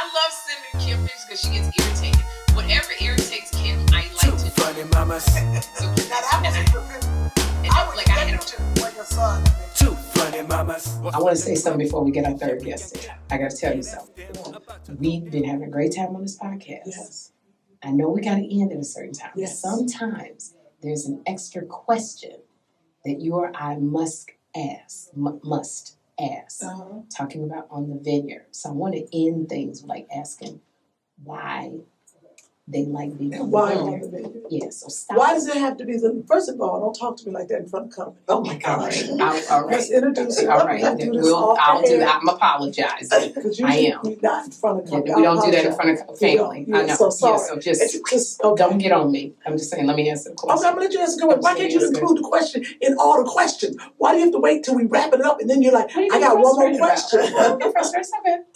I love sending Kym pictures because she gets irritated. Whatever irritates Kym, I like to do. Funny mamas. So Now that wasn't prepared. I would get to like your son. Two funny mamas. I want to say something before we get our third guest in. I got to tell you something. We've been having a great time on this podcast. Yes. I know we got to end at a certain time. Yes. Sometimes there's an extra question that you or I must ask, talking about on the Vineyard. So I want to end things with like asking why they like being on Why the on Vineyard. the Vineyard? Yeah, so stop. Why does it have to be first of all, don't talk to me like that in front of company. Oh my gosh. All right. Let's introduce you. All right. We'll do this off I'll the do air. that. I'm apologizing. Because I usually am. we're not in front of company. We don't do that in front of family. Yeah, I know. so sorry. Yeah, so just okay. don't get on me. I'm just saying, let me answer the question. Okay, I'm gonna let you answer the question. Why can't you include the question in all the questions? Why do you have to wait till we wrap it up and then you're like, I got one more question? Don't get frustrated.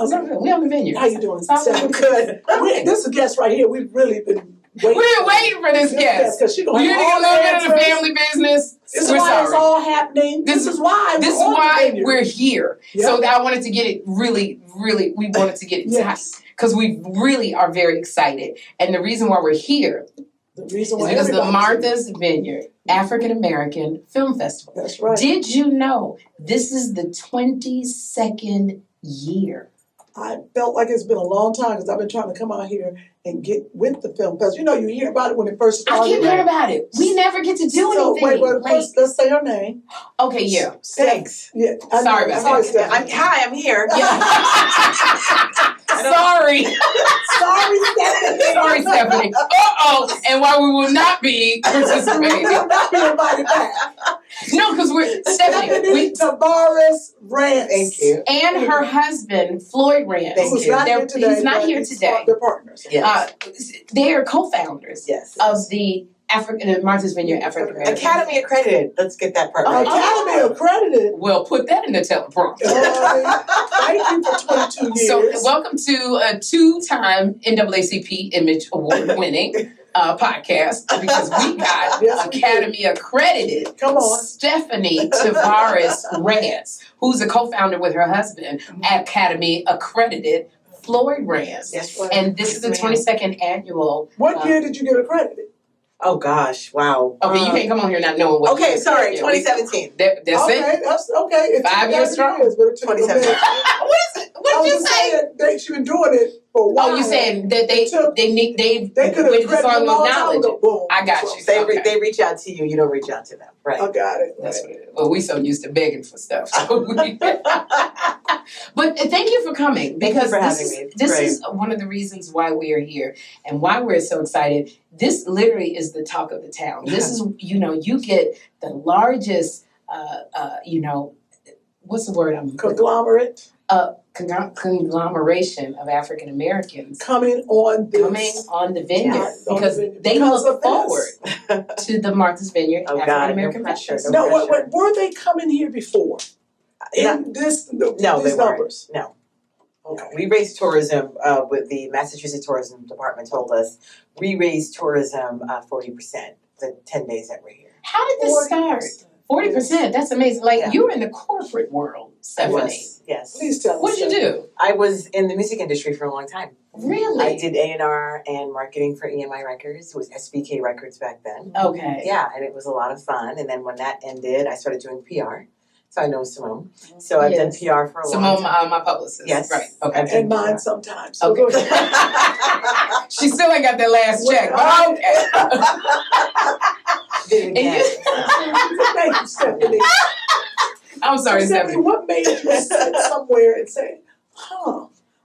It's okay. We on the Vineyard. How you doing? It's all Good. This is a guest right here. We've really been waiting. We've been waiting for this guest. Because she You gonna didn't have get a all little the bit of the answers. family business. This is We're why it's sorry. all happening. This is why we're here. Yep. So I wanted to get it really, we wanted to get it tight. Because we really are very excited. And the reason why we're here The reason is why because the everybody's Martha's Vineyard African American Film Festival. That's right. Did you know this is the 22nd year? I felt like it's been a long time because I've been trying to come out here and get with the film festival. You know, you hear about it when it first started. I keep hearing about it. We never get to do anything. Wait, Like- first, let's say her name. Okay, yeah. Thanks. Yeah. Sorry about that. Stephanie. Hi, I'm here. Sorry. Sorry, Stephanie. Sorry, Stephanie. Uh-oh. And why we will not be We participating. will not be invited back. No, because we're Stephanie. Stephanie Tavares Rance. Thank you. And her husband, Floyd Rance. Thank Who's you. not here today. He's not but here he's today. They're partners. Yes. They are co-founders Yes. of the Martha's Vineyard African American. Academy accredited. Let's get that part right. Academy accredited. Well, put that in the teleprompter. Thank you for 22 years. So, welcome to a two-time NAACP Image Award winning podcast because we got Yes, we Academy accredited Come on. Stephanie Tavares Rance, who's a co-founder with her husband, Academy accredited Floyd Rance. Yes. And this is the 22nd annual. What year did you get accredited? Oh gosh! Wow. Okay, you can't come on here not knowing what. Okay, year. sorry. Yeah, 2017. That's Okay, it. that's okay. It took 5 years strong. but it took a minute. 2017. What is it? I What was did you just say? saying that she's been doing it for a while. Oh, you saying that they could they have waited this accredited long a long time knowledge ago. it. Boom. I got Boom. you. They Okay. they reach out to you. You don't reach out to them. Right. I got it. That's what it is. Well, we so used to begging for stuff. So but thank you for coming because for having me. It's this great. is one of the reasons why we are here and why we're so excited. This literally is the talk of the town. This is, you get the largest, what's the word I'm Conglomerate conglomeration of African Americans coming on this. coming on the Vineyard Yes, on the because Vineyard. they Because look of forward to the Martha's Vineyard Oh, God, African American no pressure, Festival. no No, what, pressure. were they coming here before? In these No, they weren't. numbers? No. Okay. We raised tourism. With the Massachusetts Tourism Department told us we raised tourism 40% the 10 days that we're here. How did this start? 40%. That's amazing. Like Yeah. you're in the corporate world, Stephanie. Yes. Please tell us. What did you do? I was in the music industry for a long time. Really? I did A&R and marketing for EMI Records. It was SBK Records back then. Okay. Yeah, and it was a lot of fun. And then when that ended, I started doing PR. So I know Simone. So I've Yes. done PR for a long Simone, time. my publicist. Yes. Right. Okay. I've And done mine PR. sometimes. So Okay. go ahead. She still ain't got that last check, but okay. Did it And again. Thank you, Stephanie. I'm sorry, Stephanie, Stephanie. what made you sit somewhere and say,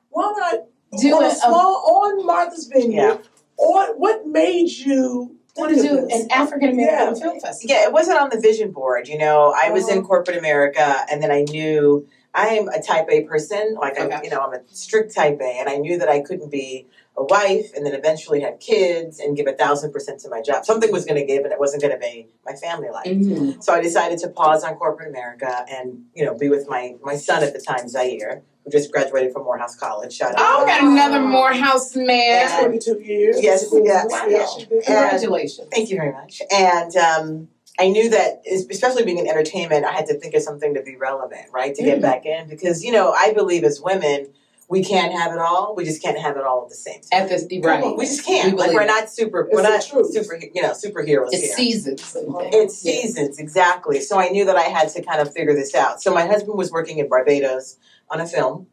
why not Do on a it. small on Martha's Vineyard? Yeah. Or what made you Want to think do of this? an African American Yeah. film festival? Yeah, it wasn't on the vision board. I was in corporate America, and then I knew I'm a type A person. Like, Okay. I'm a strict type A, and I knew that I couldn't be a wife and then eventually have kids and give 1,000% to my job. Something was going to give, and it wasn't going to be my family life. Mm-hmm. So I decided to pause on corporate America and, be with my son at the time, Zaire, who just graduated from Morehouse College. Shout out. Oh, got another Morehouse man. 22 years. Yes, yes, Wow. yes. Congratulations. Thank you very much. And I knew that, especially being in entertainment, I had to think of something to be relevant, right? To get back in. Because, I believe as women, we can't have it all. We just can't have it all at the same time. At this, right. We just can't. We Like believe we're it. not super. It's We're the not truth. superheroes It's here. seasons and things. It's Yeah. seasons, exactly. So I knew that I had to kind of figure this out. So my husband was working in Barbados on a film,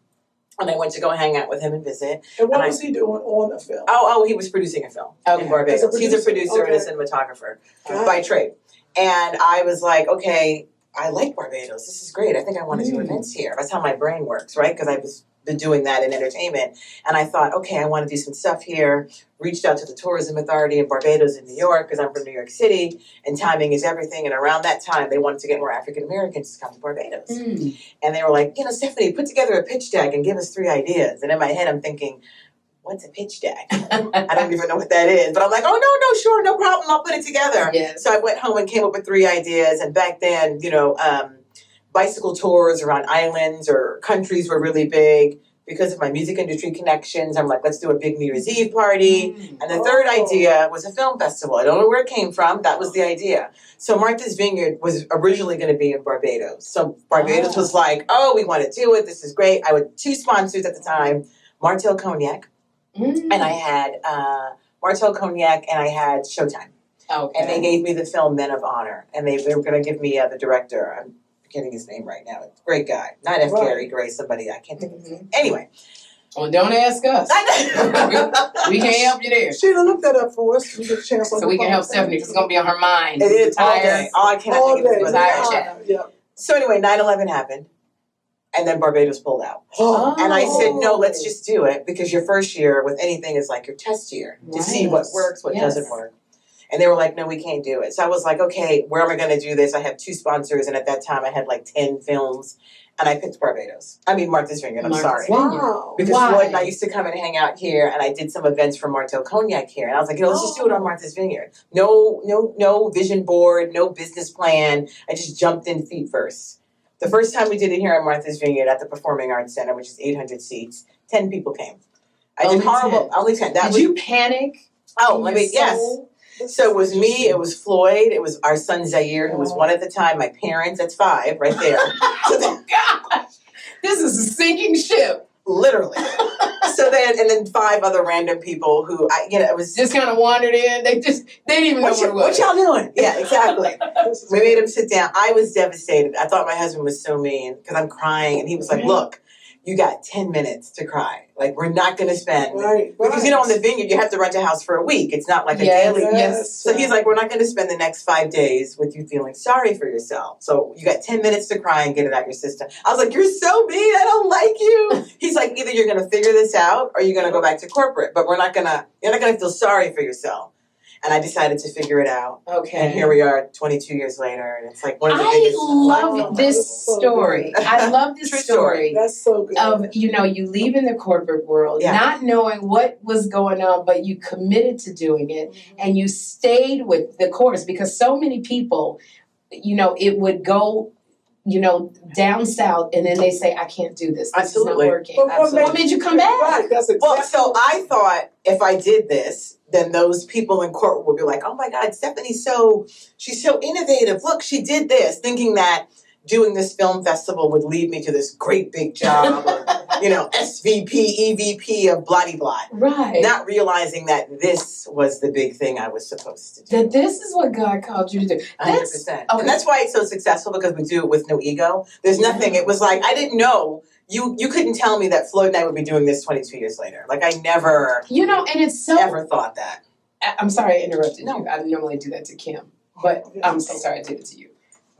and I went to go hang out with him and visit. And what And was he doing on the film? Oh, he was producing a film Okay. in Barbados. As a He's a producer producer? and a cinematographer God. by trade. And I was like, okay, I like Barbados. This is great. I think I want to do events here. That's how my brain works, right? Because I've been doing that in entertainment. And I thought, okay, I want to do some stuff here. Reached out to the Tourism Authority in Barbados in New York because I'm from New York City and timing is everything. And around that time, they wanted to get more African Americans to come to Barbados. And they were like, Stephanie, put together a pitch deck and give us 3 ideas. And in my head, I'm thinking, what's a pitch deck? I don't even know what that is. But I'm like, oh, no, sure, no problem. I'll put it together. Yes. So I went home and came up with 3 ideas. And back then, bicycle tours around islands or countries were really big. Because of my music industry connections, I'm like, let's do a big New Year's Eve party. And the third idea was a film festival. I don't know where it came from. That was the idea. So Martha's Vineyard was originally going to be in Barbados. So Barbados was like, oh, we want to do it. This is great. I had 2 sponsors at the time, Martell Cognac. And I had Martell Cognac and I had Showtime. Okay. And they gave me the film Men of Honor. And they were going to give me the director. I'm forgetting his name right now. Great guy. Not F. Right. Gary Gray, somebody. I can't think of his name. Anyway. Well, don't ask us. We can't help you there. Sheila, look that up for us. We get a chance on So we the can phone. help Stephanie because it's going to be on her mind. It is all Entire- day. All I cannot All think of day. is Entire what chat. Yeah. So anyway, 9/11 happened. And then Barbados pulled out. Oh. And I said, no, let's just do it. Because your first year with anything is like your test year. To see what works, what Yes. doesn't work. And they were like, no, we can't do it. So I was like, okay, where am I going to do this? I have 2 sponsors. And at that time, I had like 10 films. And I picked Martha's Vineyard, I'm Martha's sorry. Vineyard. Wow. Because Why? Floyd and I used to come and hang out here, and I did some events for Martell Cognac here. And I was like, let's just do it on Martha's Vineyard. No vision board, no business plan. I just jumped in feet first. The first time we did it here at Martha's Vineyard at the Performing Arts Center, which is 800 seats, 10 people came. I did Only horrible. 10. Only 10. That Did was, you panic? oh, in let your me, yes. soul? So it was me, it was Floyd, it was our son Zaire, who was 1 at the time, my parents, that's 5 right there. Oh, gosh. This is a sinking ship. Literally. So then 5 other random people who, it was Just kind of wandered in. They didn't even know what it was. what y'all doing? Yeah, exactly. We made him sit down. I was devastated. I thought my husband was so mean because I'm crying. And he was like, look, you got 10 minutes to cry. Like, we're not going to spend. Right. Because, on the Vineyard, you have to rent a house for a week. It's not like a daily. Yes. So he's like, we're not going to spend the next 5 days with you feeling sorry for yourself. So you got 10 minutes to cry and get it out your system. I was like, you're so mean. I don't like you. He's like, either you're going to figure this out or you're going to go back to corporate. But you're not going to feel sorry for yourself. And I decided to figure it out. Okay. And here we are 22 years later. And it's like one of the I biggest. love this story. I love this True story. That's so good. Of, you leave in the corporate world, Yeah. not knowing what was going on, but you committed to doing it and you stayed with the course because so many people, it would go, down south and then they say, I can't do this. This Absolutely. is not working. But what Absolutely. What made you come back? Right, that's exactly. Well, so I thought if I did this, then those people in court would be like, oh my God, she's so innovative. Look, she did this, thinking that doing this film festival would lead me to this great big job of, SVP, EVP of blah-de-blah. Right. Not realizing that this was the big thing I was supposed to do. That this is what God called you to do. 100%. Okay. And that's why it's so successful because we do it with no ego. There's nothing. It was like, I didn't know. You couldn't tell me that Floyd and I would be doing this 22 years later. Like, I never, And it's so... ever thought that. I'm sorry I interrupted No. you. I normally do that to Kym. But I'm so sorry I did it to you.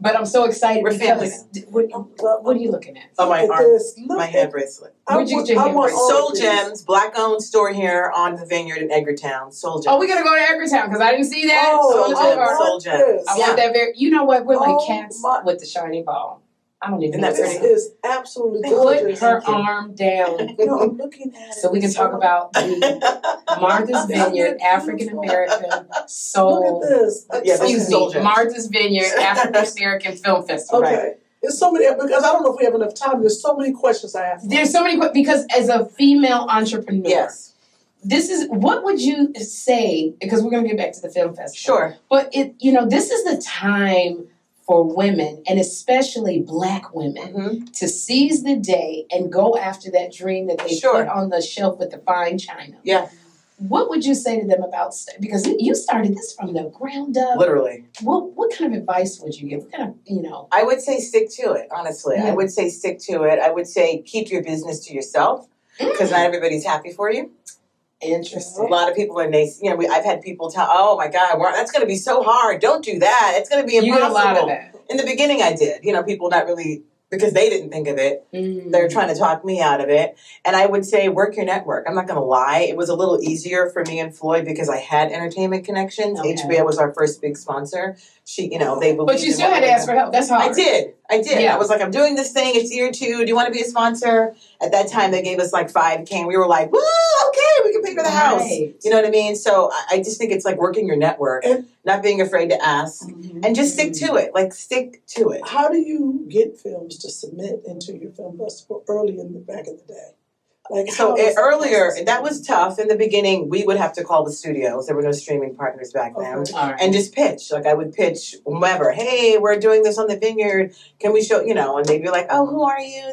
But I'm so excited We're family because... What are you looking at? Oh, my Look at arm, this. Look my at- hand bracelet. Where'd you get your hand bracelet? all Soul of this. Gems, black-owned store here on the Vineyard in Edgartown. Soul Gems. Oh, we gotta go to Edgartown because I didn't see that. Oh, So Soul it's Gems, over. Soul Gems. I Yeah. want that very... You know what? We're like Oh, cats my- with the shiny ball. I don't even Isn't know. that This pretty? is absolutely Thank Put gorgeous. her arm down No, I'm looking at it. so we can talk about the Martha's Vineyard African American Soul... Look at this. Yeah, this Excuse is Soul me, Gems. Martha's Vineyard African American Film Festival. Okay. There's so many, because I don't know if we have enough time. There's so many questions I have. There's so many because as a female entrepreneur, Yes. this is what would you say? Because we're going to get back to the film festival. Sure. But this is the time for women, and especially Black women, to seize the day and go after that dream that they put on the shelf with the fine china. Yeah. What would you say to them about, because you started this from the ground up. Literally. What kind of advice would you give? What kind of, I would say stick to it, honestly. Yeah. I would say stick to it. I would say keep your business to yourself, because not everybody's happy for you. Interesting. A lot of people are nice. I've had people tell, "Oh my God, that's going to be so hard. Don't do that. It's going to be impossible." You get a lot of that. In the beginning, I did. People not really, because they didn't think of it. They're trying to talk me out of it. And I would say work your network. I'm not going to lie. It was a little easier for me and Floyd because I had entertainment connections. Okay. HBO was our first big sponsor. They believed. But you still had to ask for help. That's hard. I did. Yeah. I was like, I'm doing this thing. It's year 2. Do you want to be a sponsor? At that time, they gave us like $5,000. And we were like, woo, okay, we can pay for the house. Right. You know what I mean? So I just think it's like working your network, not being afraid to ask, and just stick to it. Like, stick to it. How do you get films to submit into your film festival back in the day? Earlier, that was tough. In the beginning, we would have to call the studios. There were no streaming partners back then. All right. And just pitch. Like, I would pitch whomever. Hey, we're doing this on the Vineyard. Can we show, and they'd be like, oh, who are you?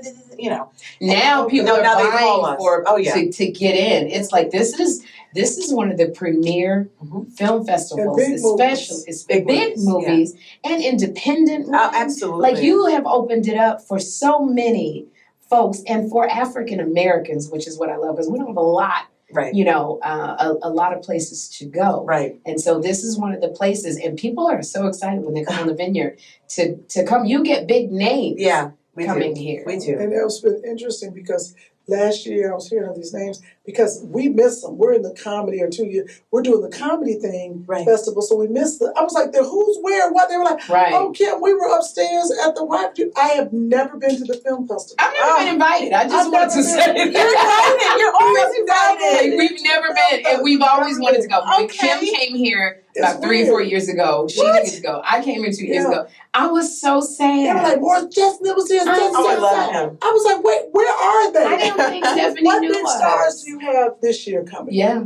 Now people are now they call vying us. for to get in. It's like this is one of the premier film festivals, big especially movies. it's big movies and independent ones. Absolutely. Like you have opened it up for so many folks and for African Americans, which is what I love, because we don't have a lot. Right. A lot of places to go. Right. And so this is one of the places, and people are so excited when they come on the Vineyard to come. You get big names. Yeah. Coming here. We do. And it's been interesting because last year I was hearing all these names because we missed them. We're in the comedy, or 2 years. We're doing the comedy thing festival, so we missed I was like, who's where? What? They were like, oh, Kym, we were upstairs at the White. I have never been to the film festival. I've never been invited. I just wanted to say that. You're invited. You're always invited. We've never been, and we've always wanted to go. When Kym came here about 3 or 4 years ago, she didn't get to go. I came here 2 years ago. I was so sad. They were like, Morris Chestnut was here. I love him. I was like, wait, where are they? I don't think Stephanie what knew big us. stars do you have this year coming? Yeah.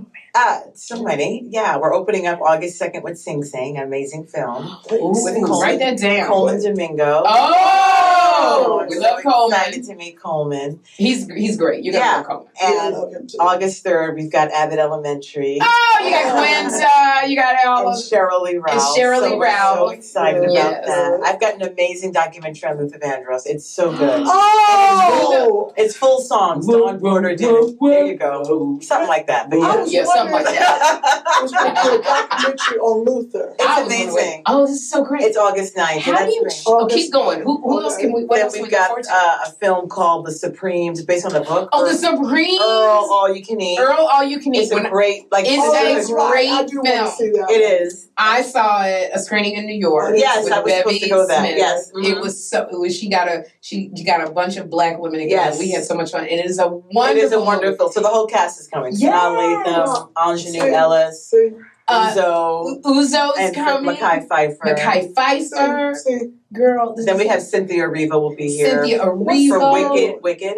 So many. Yeah, we're opening up August 2nd with Sing Sing, an amazing film. With Coleman, write that down. Coleman Domingo. Oh, we love Coleman. Excited to meet Coleman. He's great. You got to Coleman. I love him too. August 3rd, we've got Abbott Elementary. Oh, you got Quinta. You got all and of Cheryl Lee Ralph. And Cheryl Lee We're Ralph. so excited about Yes. that. I've got an amazing documentary on Luther Vandross. It's so good. Oh! It's full songs. Dawn Porter did it. There you go. Something like that. But Yeah, something like that. I was going to do a documentary on Luther. It's amazing. Oh, this is so great. It's August 9th. How do you? Oh, keep going. Who else can we? What Then else can we we've look got forward to? a film called The Supremes, based on the book. Oh, The Supremes. Earl All You Can Eat. Earl All You Can Eat. It's a great, like, It's sister- a great I do want to film. see that. It is. I saw it a screening in New York. Yes, with I was supposed to Bevy go there. Smith. Yes. It was so. It was. She got a bunch of Black women together. Yes. We had so much fun, and it is a wonderful. It is a wonderful. So the whole cast is coming. Yeah. Sanaa Lathan, Ingenue See? Ellis, See? Uzo, Uzo's and coming. Mackay Pfeiffer. Mackay Pfeiffer. See? Girl. Then we have Cynthia Erivo will be here. Cynthia For Erivo. Wicked. Wicked.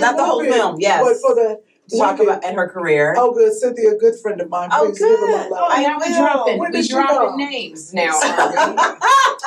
Not the whole film, yes. But for the To talk Wicked. about and her career. Oh, good. Cynthia, a good friend of mine. Oh, Please give her my good. love. I Now will. When we did she dropping go? names now. Are we?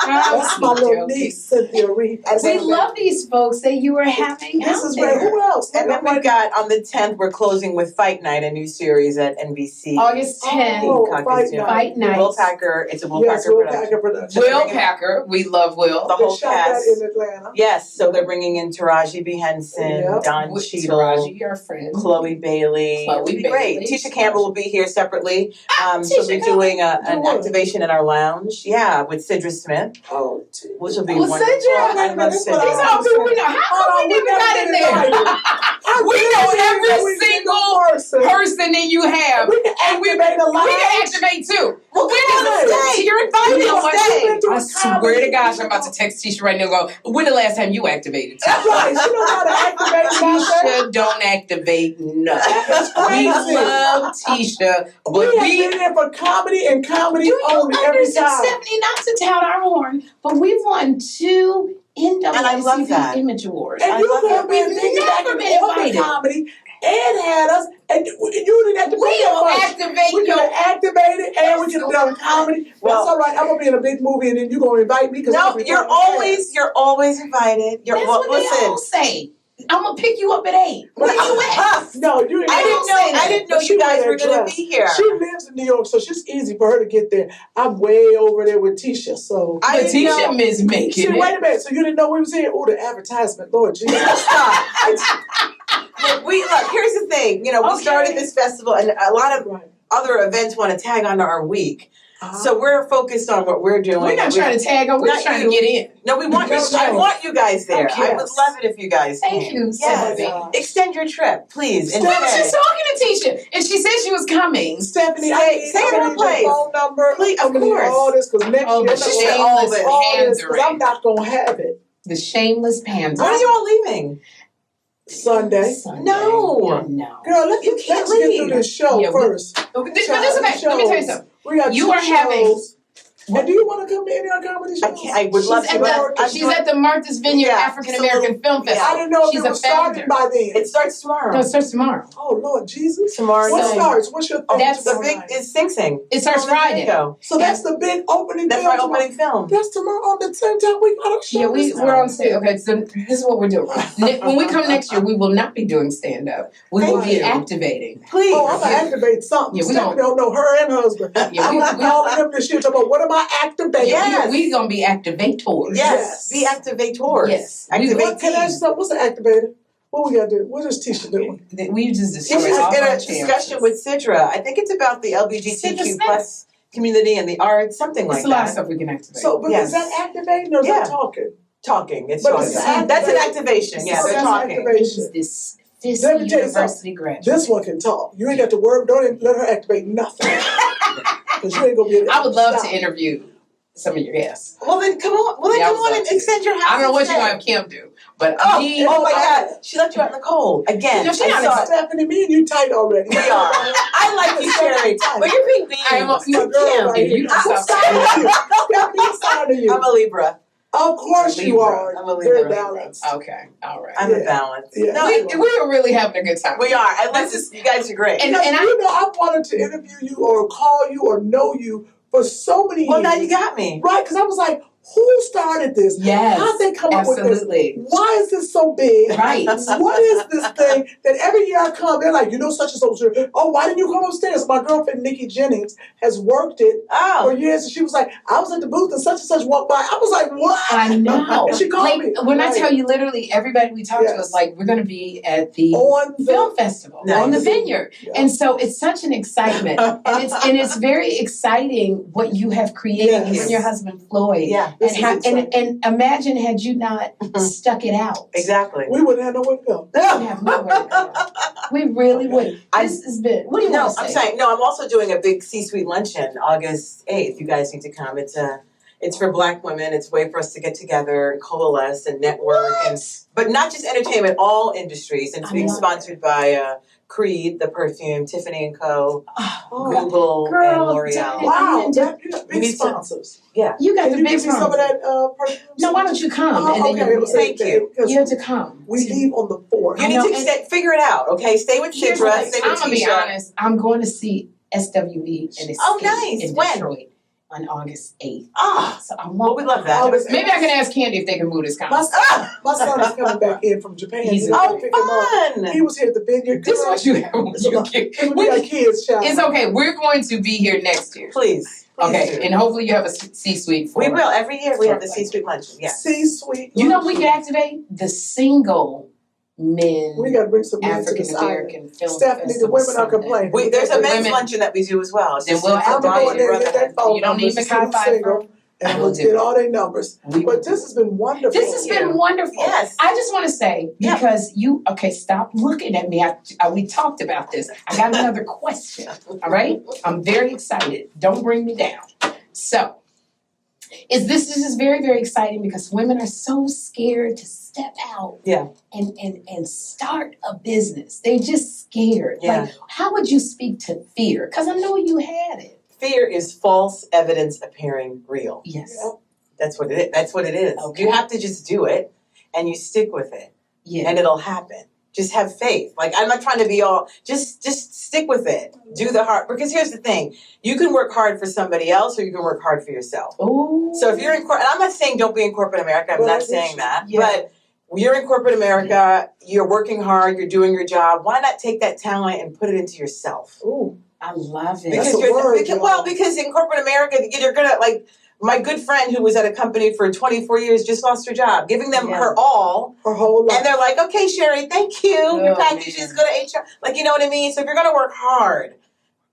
That's my little niece, Cynthia Reed. We love these folks that you are having This out is there. great. Who else? And then we've got on the 10th, we're closing with Fight Night, a new series at NBC. August 10th. Oh, Peacock Fight is doing. Night. Fight Night. Will Packer. It's a Will Yes, Packer Will production. Packer production. Will Packer. We love Will. The They whole shot cast. that in Atlanta. Yes, so they're bringing in Taraji B. Henson, Yep. Don With Cheadle, Taraji, your friend. Chloe Bailey. Chloe It'll be Bailey. great. Tisha Campbell will be here separately. So Tisha we're doing an Campbell. activation in our lounge. Yeah, with Sidra Smith, Oh, which will be Who's wonderful. Sidra? I love These These Sidra. are people we know. How come we never got in there? We know every single person that you have. We can And we activate a lot. can activate too. Well, When come on, is stay. You're You invited. know what? I swear to gosh, I'm about to text Tisha right now and go, when the last time you activated? That's right. She knows how to activate nothing. Tisha don't activate nothing. That's We crazy. love Tisha, but We have we been here for comedy and comedy do you only every understand, time. Stephanie, not to tout our horn, but we've won 2 And I love NAACP that. Image Awards. And I you've love never it. been We've thinking back never and been forth invited. to comedy Ed had us, and you didn't have to pay that much. Activate We could have activated, and we could have done comedy. Well, that's all right. I'm gonna be in a big movie, and then you're gonna invite me because No, you're always invited. That's what they all say. I'm gonna pick you up at 8. Where you at? No, you. I didn't know you guys were gonna be here. She lives in New York, so she's easy for her to get there. I'm way over there with Tisha, so. Tisha is making See, it. wait a minute. So you didn't know we was here? Oh, the advertisement, Lord Jesus. Look, here's the thing. We started this festival, and a lot of other events want to tag onto our week. So we're focused on what we're doing. We're not trying to tag on. We're just trying to get in. No, we want you. I want you guys there. Okay. I would love it if you guys came. Thank you, Yes. Stephanie. Extend your trip, please. She's talking to Tisha, and she said she was coming. Stephanie, Say it in place. Your phone number. Please, of I'm gonna need course. all this because next year the I'm shameless all this because I'm pandering. not gonna have it. The shameless pandering. When are you all leaving? Sunday. No. Girl, let's You get can't through leave. this show Yeah, first. But this is okay. Let me tell you something. We got You two are having- shows. And do you want to come to any of our comedy shows? I would love to. She's at the Martha's Vineyard Yeah, African American Film Festival. I didn't know if She's it a was starting founder. by then. It starts tomorrow. No, it starts tomorrow. Oh, Lord Jesus. Tomorrow What night. starts? What's your thing? That's The big is Sing Sing. It starts Friday. So that's the big opening That's film my tomorrow. opening film. That's tomorrow on the same time we got a show. Yeah, this we're time. on stage. Okay, so this is what we're doing. When we come next year, we will not be doing stand up. We will Thank be you. activating. Please. Oh, I'm gonna activate something. Yeah, we Stephanie don't know her and her husband. Yeah, I'm calling them this year talking about what am I activating? Yes. We gonna be activators. Yes. Be activators. Yes. What, can I Activate. ask you, what's the activator? What we gotta do? What is Tisha doing? We just She's destroy all in our a discussion with Sidra. I think it's about the LGBTQ plus community and the arts, something like It's a lot of that. stuff we can activate. So, but Yes. is that activating or is Yeah. that talking? Talking. It's But talking. it's activate- That's an activation. Yeah, Oh, they're that's talking. activation. This Let me tell you university graduate. This one can talk. You ain't got to worry. Don't let her activate nothing. Because you ain't gonna be able to I would love stop. to interview some of your guests. Well then come on. Well then Yeah, I come would on love and to. extend your house. I don't know what you're instead. gonna have Kym do, but Oh my I- God! She left you out in the cold again. No, she I not saw it. Stephanie, me and you tight already. We are. I like you, Sherri, but you're being mean. I am a- My girl right If you here. don't Who's stop signing you? Stephanie's signing you. I'm a Libra. Of course you Libra. are. I'm a Very Libra. balanced. Okay, all right. I'm Yeah. a balance. Yeah. No, We are really having a good time. we are. I like this. You guys are great. And Because I- you know, I wanted to interview you or call you or know you for so many Well, years. now you got me. Right, because I was like, who started this? Yes, How'd they come up with absolutely. this? Why is this so big? Right. What is this thing that every year I come, they're like, such and so. Oh, why didn't you come upstairs? My girlfriend, Nikki Jennings, has worked it for Oh, years. And she was like, I was at the booth and such walked by. I was like, what? I know. And she called Like, me. when I Right. tell you, literally everybody we talk to Yes. is like, we're going to be at the On the film festival on the Nice. Vineyard, Yeah. and so it's such an excitement, and it's very exciting what you have created. Yes. You and your husband Floyd, yeah. and This is how, exciting. and imagine had you not stuck it out. Exactly. we wouldn't have nowhere to go. We have nowhere to go. We really would. I- This has been. What do you No, want to I'm say? saying no. I'm also doing a big C-suite luncheon August 8th. You guys need to come. It's for Black women. It's a way for us to get together and coalesce and network, but not just entertainment, all industries. And it's I being love sponsored by Creed, the perfume, Tiffany and Co, Oh, Google, girl, and L'Oreal. Tiffany. wow, And that, you got We big need to- sponsors. You got Can the you big give me some of sponsor. that perfume? No, why don't you come? Oh, and then okay, you, Thank you. Because you have to come. we leave on the 4th. You need know, to and- figure it out, okay? Stay with Here's Sidra, the thing. stay I'm with gonna be Tisha. honest. I'm going to see SWV and Escape Oh, nice. in When? Detroit on August 8th. Ah, So I well, want. we love that. Maybe I can ask Candy if they can move this My concert. my son is coming back in from Japan. He's- You Oh, pick him up. fun! He was here at the Vineyard. This is what you have when you get. We got kids, child. It's okay. We're going to be here next year. Please. Okay, do. and hopefully you have a C-suite for We it. will. Every year we have the Perfect. C-suite luncheon. Yeah. C-suite. You know, we can activate the single men We got to bring some men to African this island. American film Stephanie, the festival women are Sunday. complaining. There's a men's Women- luncheon that we do as well. It's Then just- we'll it's have I'm to a going to go in there and brotherhood. get that phone You don't number need to Mackay see who's Pfeiffer? single, and We'll we'll do get it. all their numbers. We will But this has been wonderful. This has been wonderful. Yes. I just want to say, Yeah. because stop looking at me. We talked about this. I got another question. All right? I'm very excited. Don't bring me down. So, this is very, very exciting because women are so scared to step out Yeah. and start a business. They're just scared. Yeah. Like, how would you speak to fear? Because I know you had it. Fear is false evidence appearing real. Yes. Yeah. That's what it is. Okay. You have to just do it and you stick with it Yeah. and it'll happen. Just have faith. Like, I'm not trying to be all, just stick with it. Do the hard, because here's the thing. You can work hard for somebody else or you can work hard for yourself. Ooh. So if you're in corporate, and I'm not saying don't be in corporate America, I'm not saying that. Yeah. But you're in corporate America, you're working hard, you're doing your job. Why not take that talent and put it into yourself? Ooh. I love it. Because in corporate America, you're gonna, like, my good friend who was at a company for 24 years just lost her job, giving them her all. Her whole life. And they're like, okay, Sherri, thank you. Your package is go to HR. Like, you know what I mean? So if you're going to work hard,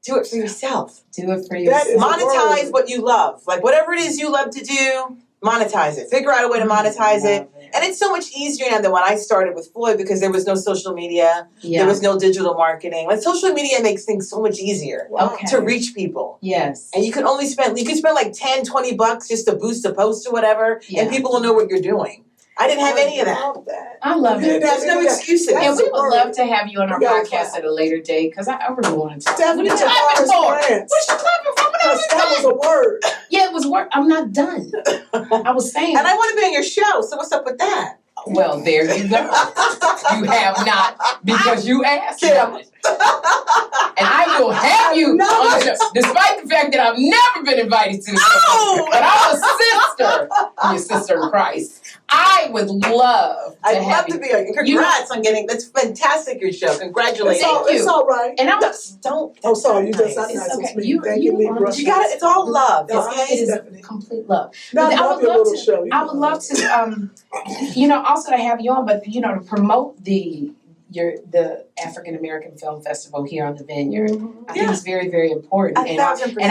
do it for yourself. Do it for yourself. Monetize what you love. Like, whatever it is you love to do, monetize it. Figure out a way to monetize it. And it's so much easier now than when I started with Floyd because there was no social media. Yeah. There was no digital marketing. Like, social media makes things so much easier to reach people. Yes. And you can spend like $10, $20 just to boost a post or whatever, and people will know what you're doing. I didn't have any of that. I love it. There's no excuses. And we would love to have you on our podcast at a later date because I really wanted to. Stephanie, what are you clapping for? Rance. What are you clapping for? That was a word. Yeah, it was word. I'm not done. I was saying. And I want to be on your show, so what's up with that? Well, there you go. You have not because you asked about it. And I will have you on the show, despite the fact that I've never been invited to the show. But I'm a sister, your sister in Christ. I would love to I'd love to be on. Congrats on getting. That's fantastic. Your show. Congratulations. It's all right. And I'm don't. Oh, sorry. You just nice. not nice. Okay. You got it. It's all love. It is complete love. Not I would love to. Show. I would love to. Also to have you on, but to promote the African American Film Festival here on the Vineyard. I think it's very, very important. And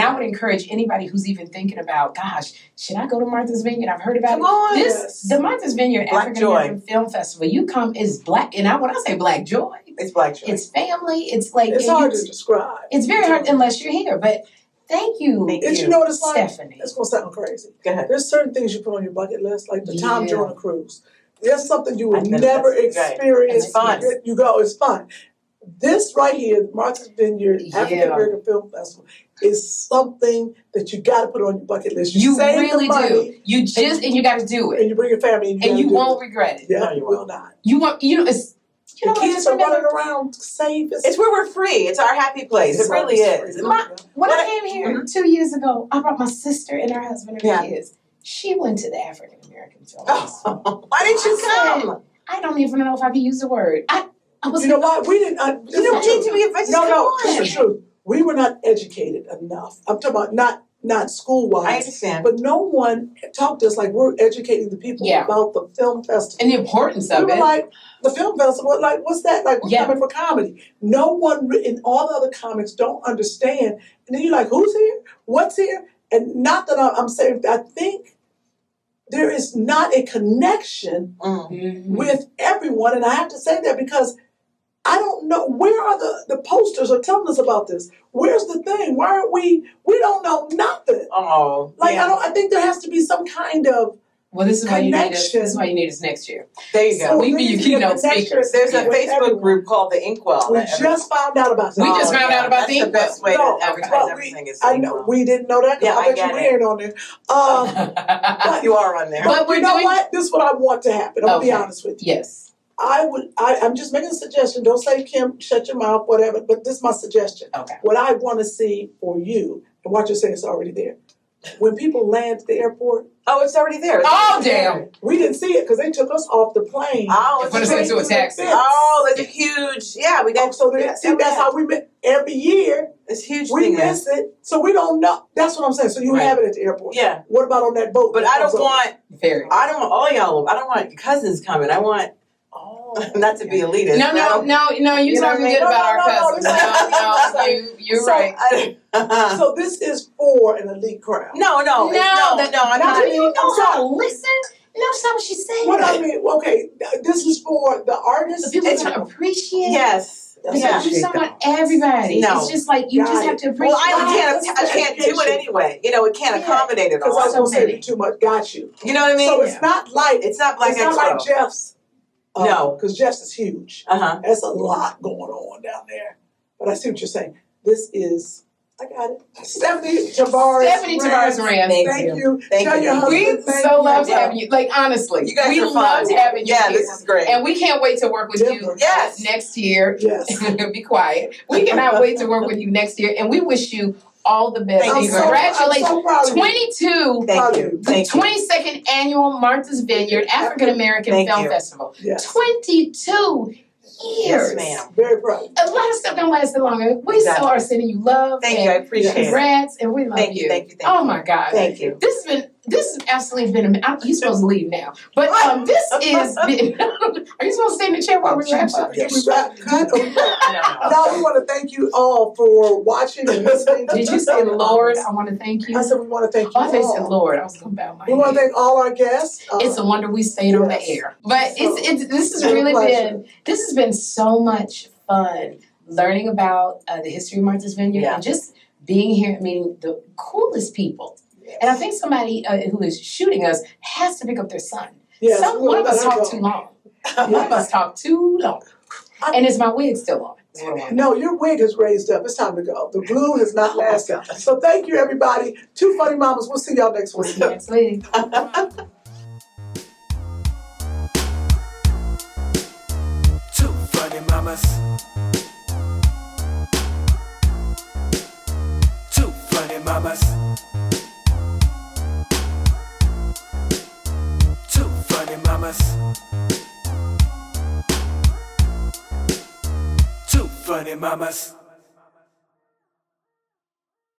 I would encourage anybody who's even thinking about, gosh, should I go to Martha's Vineyard? I've heard about the Martha's Vineyard African American Film Festival. You come is black, and when I say black joy, it's black joy. It's family. It's like it's hard to describe. It's very hard unless you're here, but. Thank you. You know what it's like? Stephanie. It's going to sound crazy. Go ahead. There's certain things you put on your bucket list, like the Tom Joyner cruise. There's something you would never experience. It's fun. You go, it's fun. This right here, Martha's Vineyard African American Film Festival, is something that you got to put on your bucket list. You really do. You just and you got to do it, and you bring your family, and you won't regret it. Yeah, no, you will not. You won't. It's. The kids are running around safe. It's where we're free. It's our happy place. It really is. When I came here 2 years ago, I brought my sister and her husband and her kids. She went to the African American Film Festival. Why didn't you come? I don't even know if I can use the word. I was. You know why? We didn't. You don't need to be invited. No, this is true. We were not educated enough. I'm talking about not school-wise. I understand. But no one talked to us like we're educating the people about the film festival. And the importance of it. We were like, the film festival, like, what's that? Like, we're coming for comedy. No one, and all the other comics don't understand. And then you're like, who's here? What's here? And not that I'm saying, I think there is not a connection with everyone. And I have to say that because I don't know, where are the posters are telling us about this? Where's the thing? Why aren't we don't know nothing. Oh. Like, I think there has to be some kind of this is why you need us. This is why you need us next year. There you go. So we be your keynote speakers. There's a Facebook group called the Inkwell. We just found out about that. We just found out about the Inkwell. That's the best way to advertise everything is I know, we didn't know that because I bet you we ain't on there. But you are on there. But you know what? This is what I want to happen. I'm going to be honest with you. Yes. I'm just making a suggestion. Don't say, Kym, shut your mouth, whatever. But this is my suggestion. Okay. What I want to see for you, and what you're saying is already there. When people land at the airport. Oh, it's already there. Damn. We didn't see it because they took us off the plane. Oh, put us into a taxi. Oh, that's a huge, we got. So that's how we met every year. It's huge. We miss it, so we don't know. That's what I'm saying. So you have it at the airport. Yeah. What about on that boat? But I don't want all y'all. I don't want your cousins coming. I want. Not to be elitist. No, you're talking good about our cousins. No, you're right. So this is for an elite crowd. No. I'm not. You know how to listen. You know what she's saying. What I mean, okay, this is for the artists. The people to appreciate. Yes. Because you're talking about everybody. No. It's just like you just have to appreciate. Well, I can't do it anyway. It can't accommodate it all. Because I was going to say too much. Got you. You know what I mean? So it's not like Black Expo. It's not like Jeff's. No, because Jeff's is huge. That's a lot going on down there. But I see what you're saying. This is I got it. Stephanie Tavares. Stephanie Tavares Rance. Thank you. Thank Tell you. your husband We thank so you. loved having you. Like, honestly, You guys we are fun. loved having you Yeah, here. this is great. And we can't wait to work with you Yes. next year. Yes. Be quiet. We cannot wait to work with you next year. And we wish you all the best. Thank I'm you. Congratulations. so proud of you. 22. Thank you. The Thank you. 22nd annual Martha's Vineyard African American Thank Film you. Festival. Yes. 22 years. Yes, ma'am. Very proud. A lot of stuff don't last that long. We Exactly. still are sending you love. Thank you. I appreciate it. Congrats, and we love Thank you. Thank you. Thank Oh you. my God. Thank you. This has absolutely been. You're supposed to leave now, but this is. Are you supposed to stay in the chair while we wrap up? Yeah, we wrap. Cut. I Now we want to thank you all for watching and listening. Did you say Lord? I want to thank you. I said we want to thank you Oh, I thought you all. said Lord. I was going to bow my We want to head. thank all our guests. It's a wonder we stayed on the yes. air. But this has been a really pleasure. this has been so much fun learning about the history of Martha's Vineyard Yeah. and just being here and meeting the coolest people. And I think somebody who is shooting us has to pick up their son. Yes, One of us let her talked go. too long. One of us talked too long. And is my wig still on? No, your wig is raised up. It's time to go. The glue has not lasted. So thank you, everybody. Two funny mamas. We'll see y'all next We'll week. see you next week. Two funny mamas. Two funny mamas. Two funny mamas. Two funny mamas.